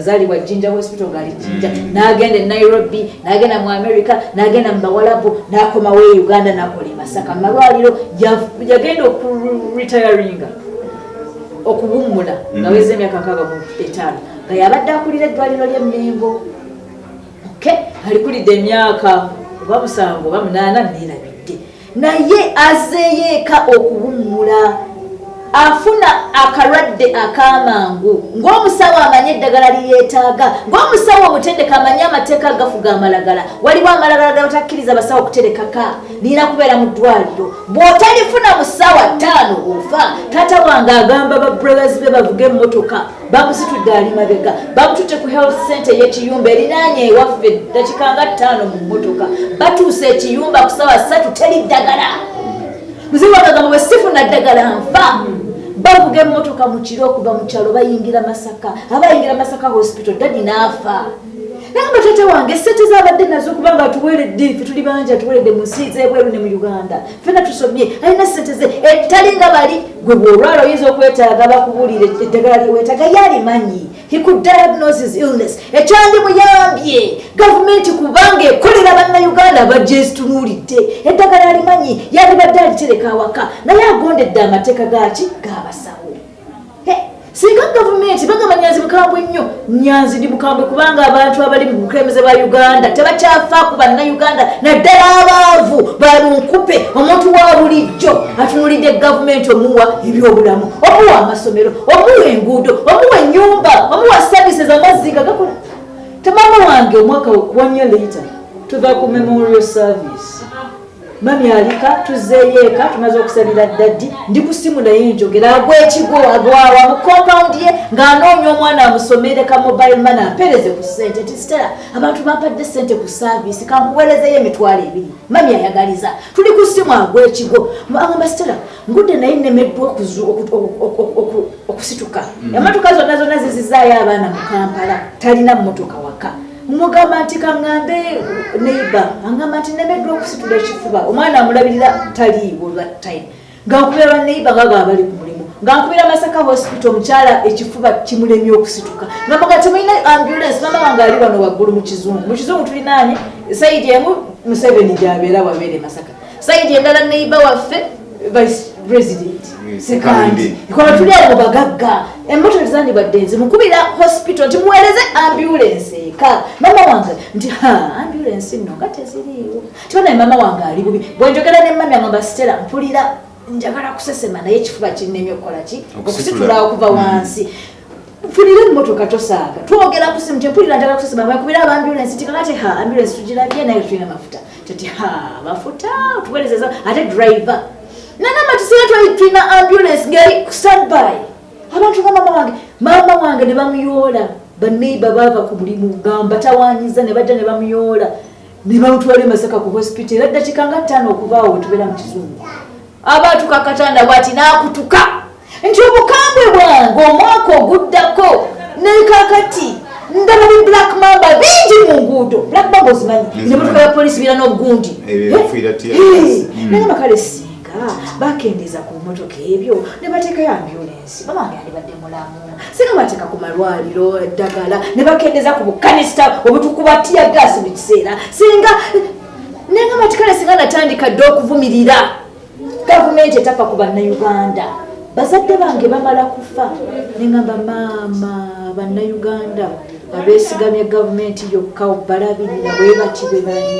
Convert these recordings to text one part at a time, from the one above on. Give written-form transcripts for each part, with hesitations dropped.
Zali wa Jinja Hospital gali Jinja nagenda Nairobi nagenda mu America nagenda mu Bawalabu nakoma we Uganda nakole Masaka malwaliro yagenda retiringa okubummula naweze emyaka 65 nga yabadde akulira eddwaliro ly'Emmengo alikulidde emyaka bamusango bamunana nerabidde naye azeyeeka okubummula afuna akarwadde akamangu ng'omusawo amanye eddagala liyeetaaga ng'omusawo omutendeka amanye amateeka agafuga amalagala waliwo amalagala gabatakkiriza basawo okuterekaka nina kubeera mu ddwaliro bw'otalifuna mu ssaawa 5 ofa taata wange agamba babrothers be bavuga emmotoka bamusitudde ali mabega bamututte ku health center y'ekiyumba erinaanye ewaffe dakika nga 5 mu mmotoka batuuse ekiyumba ku ssaawa 3 teri ddagala muzibu agamba bwe sifuna ddagala nfa bavuga emmotoka mu kiro okuva mu kyalo bayingira Masaka abayingira Masaka hospital dadi n'afa nanga tata wange sente zabadde nazo kubanga atuweeredde ffe tuli banja atuweeredde mu nsi z'ebweru ne mu Uganda ffenna tusomye alina sente ze talinga bali gwe bw'olwala oyinza okwetaaga bakubuulire eddagala lyeweetaaga yalimanyi he could diagnose his illness ekyandi muyambye gavumenti kubanga ekolera bannayuganda bagyesitunuulidde eddagala alimanyi yalibadde alitereka awaka naye agondedde amateeka gaki g'abasawo singa gavumenti bagamba Nyanzi mukambwe nnyo Nyanzi ndi mukambwe kubanga abantu abali mu bukulembeze bwa Uganda tebakyafa ku bannayuganda naddala abaavu balunkupe omuntu wa bulijjo atunulidde gavumenti omuwa ebyobulamu omuwa amasomero omuwa enguudo omuwa ennyumba omuwa services amazzi nga gakola tamama wange omwaka 1 year later tuva ku memorial service mami alika tuzeyeeka tumaze okusabira daddi ndi ku simu naye njogera agw'ekigo agwawa mu compound ye ng'anoonya omwana amusomere ka mobile money ampereze ku ssente ti Stella abantu bampadde ssente ku service kankuweerezeyo emitwalo 2 mami ayagaliza tuli ku simu agw'ekigo agamba Stella ngudde naye nnemeddwa okusituka emmotoka zonna zizizaayo abaana mu Kampala talina mmotoka waka mugamba nti kaŋŋambe neighbor aŋŋamba nti nemeddwa okusitula ekifuba omwana amulabirira taliiwo that time ngankubira neighbor ngaga abali ku mulimu ngankubira Masaka hospital omukyala ekifuba kimulemye okusituka ngamba temulina ambulance mama wange ali wano waggulu mu kizungu tulinaanye sayidi emu Museveni gy'abeera wabeere Masaka sayidi endala neighbor waffe vice president sekandi ikola tuli abo bagagga emmotoka zandibadde nze mukubira hospital nti muweereze ambulance eka mama wange nti ambulance nno nga teziriiwo tibona mama wange ali bubi bwenjogera ne mami agamba Stella mpulira njagala kusesema naye ekifuba kinnemye okukola ki okusitula okuva wansi mpulira emmotoka tosaaga twogera ku simu mpulira njagala kusesema bakubira ambulance tikakati ambulance tugirabye naye tulina mafuta tati mafuta tuweerezeza ate driver nana matisiga twina ambulance ngeri standby abantu nga mama wange ne bamuyoola baneiba bava ku mulimu gamba tawanyiza ne badda ne bamuyoola ne bamutwala Masaka ku hospital era dakika nga 5 okuvaawo wetubeera mu kizungu abantu kakatanda bwati nakutuka nti obukambwe bwange omwaka oguddako ne kakati ndaba bi black mamba bingi mu nguudo black mamba ozimanyi ne motoka ya polisi bira n'obugundi naye makale bakendeza ku mmotoka ebyo ne bateekayo ambulance bamange alibadde mulamu singa bateeka ku malwaliro eddagala ne bakendeza ku bukanisita obutukuba tiya gaasi mu kiseera singa nenga matikale singa natandika dde okuvumirira gavumenti etafa ku bannayuganda bazadde bange bamala kufa nengamba maama bannayuganda abeesigamye gavumenti yokka balabirira bwebaki bwe bali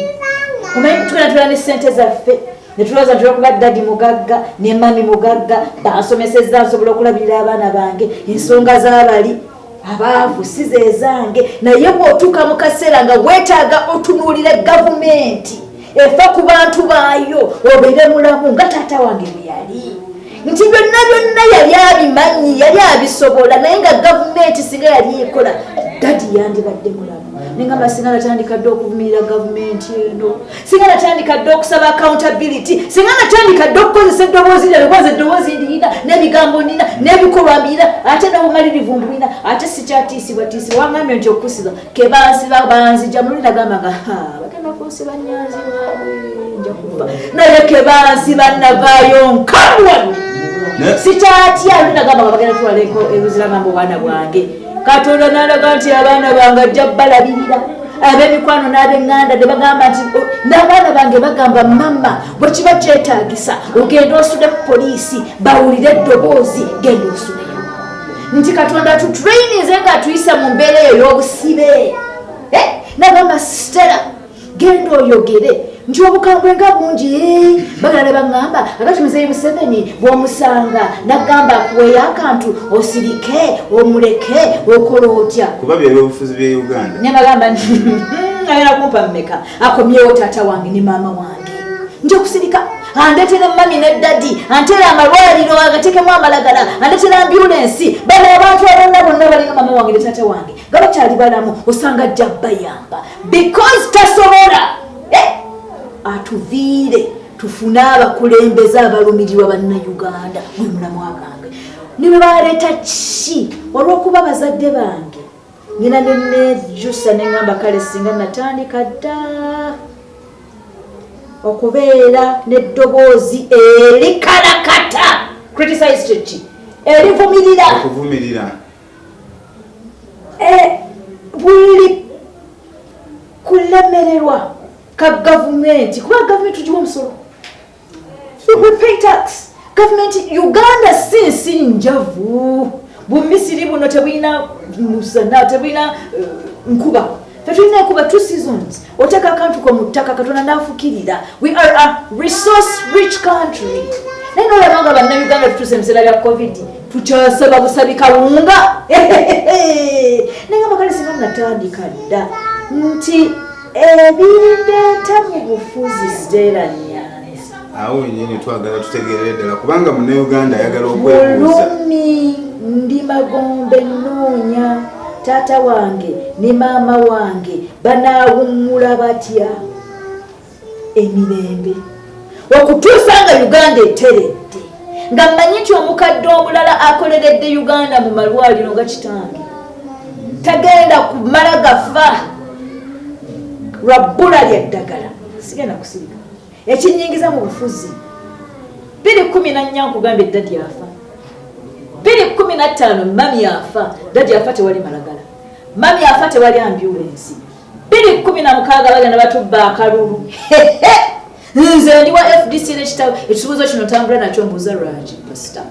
omanyi tukanatula ne ssente zaffe netuloza ntula kuba dadi mugagga ne mami mugagga bansomesezza nsobola okulabirira abaana bange ensonga z'abali abaavu si ze zange naye bw'otuuka mu kaseera nga weetaaga otunuulire gavumenti efa ku bantu baayo obeere mulamu nga taata wange bwe yali nti byonna yali abimanyi yali abisobola naye nga gavumenti singa yali ekola dadi yandibadde mulamu nengamba singa natandika dde okuvumirira gavumenti eno singa natandika dde okusaba accountability singa natandika dde okukozesa eddoboozi lyalikoza eddoboozi ndiyina n'ebigambo ndina n'ebikolwa mbiyina ate n'obumalirivu mbulina ate sikyatiisibwa wangambye nti okusiba kebansiba banzija mululi nagambanga bagenda kunsiba Nyanzi waabwe nja kufa naye kebansiba navaayo nkalwanu sikyatya luli nagambanga bagenda tuwaleko ebuziragambo bwana bwange Katonda n'alaga nti abaana bange ajja balabirira ab'emikwano n'ab'eŋŋanda ne bagamba nti n'abaana bange bagamba mama bwe kiba kyetaagisa ogenda osude ku poliisi bawulire eddoboozi genda osudeyo nti Katonda tutrainize ng'atuyisa mu mbeera eyo y'obusibe n'agamba Stella genda oyogere nti obukambwe nga bungi bagala ne baŋŋamba akati Muzeeyi Museveni bw'omusanga n'agamba akuweeyo akantu osirike omuleke okola otya kuba by'ebyobufuzi bya Uganda ne bagamba nti ayina kumpa mmeka akomyewo taata wange ne maama wange nja kusirika andeetera mami ne dadi anteera amalwaliro agateekemu amalagala andeetera ambulensi bano abantu abonna bonna balinga mama wange ne taata wange nga bakyali balamu osanga ajja bayamba because tasobola atuviire tufune abakulembeze abalumirirwa bannayuganda mwe mulamu agange ne bwe baleeta ki olw'okuba bazadde bange ngina nejusa neŋŋamba kale singa natandika dda okubeera n'eddoboozi erikalakata criticize ki erivumirira okuvumirira buli kulemererwa ka gavumenti kuba gavumenti tugiwa omusolo we pay tax gavumenti Uganda si nsi njavu bumisiri buno tebulina musana tebulina nkuba tetulina enkuba 2 seasons oteeka akantu ko mu ttaka Katonda n'afukirira we are a resource rich country naye n'olabanga bannayuganda tutuuse ebiseera bya covid tukyasaba busabi kawunga naye nga bakale singa natandika dda nti ebireeta mu bufuzi Stella Nyanzi awo nyine twagala tutegeerere ddala kubanga munnayuganda ayagala okwebuuza mulumi ndi magombe nnoonya taata wange ne maama wange banaawummula batya emirembe okutuusa nga Uganda eteredde nga mmanyi nti omukadde omulala akoleredde Uganda mu malwaliro nga kitange tagenda kumala gafa lwabbula lyaddagala sigenda kusirika ekinyingiza mu bufuzi 2014 nkugambye eddadi afa 2015 mami afa dadi afa tewali malagala mami afa tewali ambulensi 2016 bagenda batubba akalulu nze ndi wa FDC n'ekitabo ekisuubizo kino tambula nakyo mbuuza lwaki pasita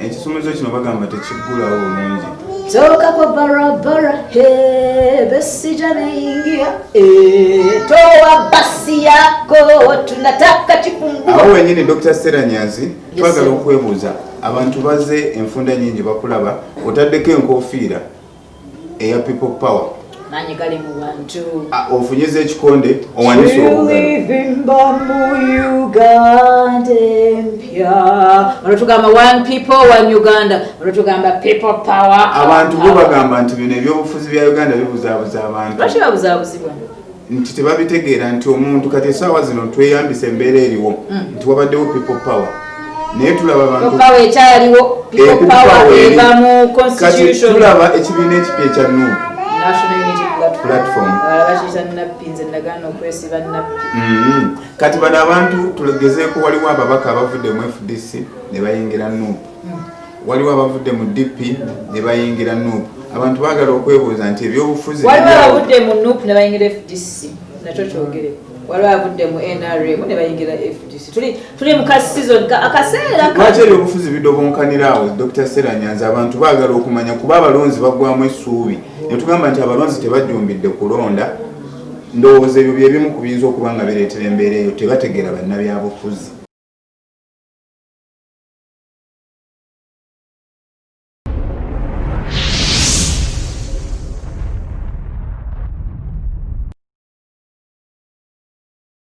ekisuubizo kino bagamba tekiggulawo bulungi toka kwa barabara besija naingia toa basi yako tunataka kifungua awo wenyini Dr. Stella Nyanzi twagala okwebuuza abantu baze enfunda nyingi bakulaba otaddeko enkofiira eya people power manyi gali mu bantu ofunyeza ekikonde owanise obuganda mu Uganda empya olutugamba one people one Uganda olutugamba people power abantu bo bagamba nti bino ebyobufuzi bya Uganda bibuzaabuza abantu lwaki babuzaabuzibwa nti tebabitegeera nti omuntu kati essaawa zino tweyambisa embeera eriwo nti wabaddewo people power naye tulaba abantu power ekyaliwo people power eva mu constitution kati tulaba ekibiina ekipya ekya NUP National Unity Platform kati bano abantu tulegezeeko waliwo ababaka abavudde mu FDC ne bayingira NUP waliwo abavudde mu DP ne bayingira NUP abantu baagala okwebuuza nti ebyobufuzi waliwo abavudde mu NUP ne bayingira FDC nakyo kyogere waliwo abavudde mu NRM ne bayingira FDC tuli mu season akaseera lwaki ebyobufuzi bidobonkanira awo Dr. Stella Nyanzi abantu baagala okumanya kuba abalonzi baggwamu essuubi ne tugamba nti abalonzi tebajjumbidde kulonda ndowooza ebyo bye bimu ku biyinza okuba nga bireetera embeera eyo tebategeera bannabyabufuzi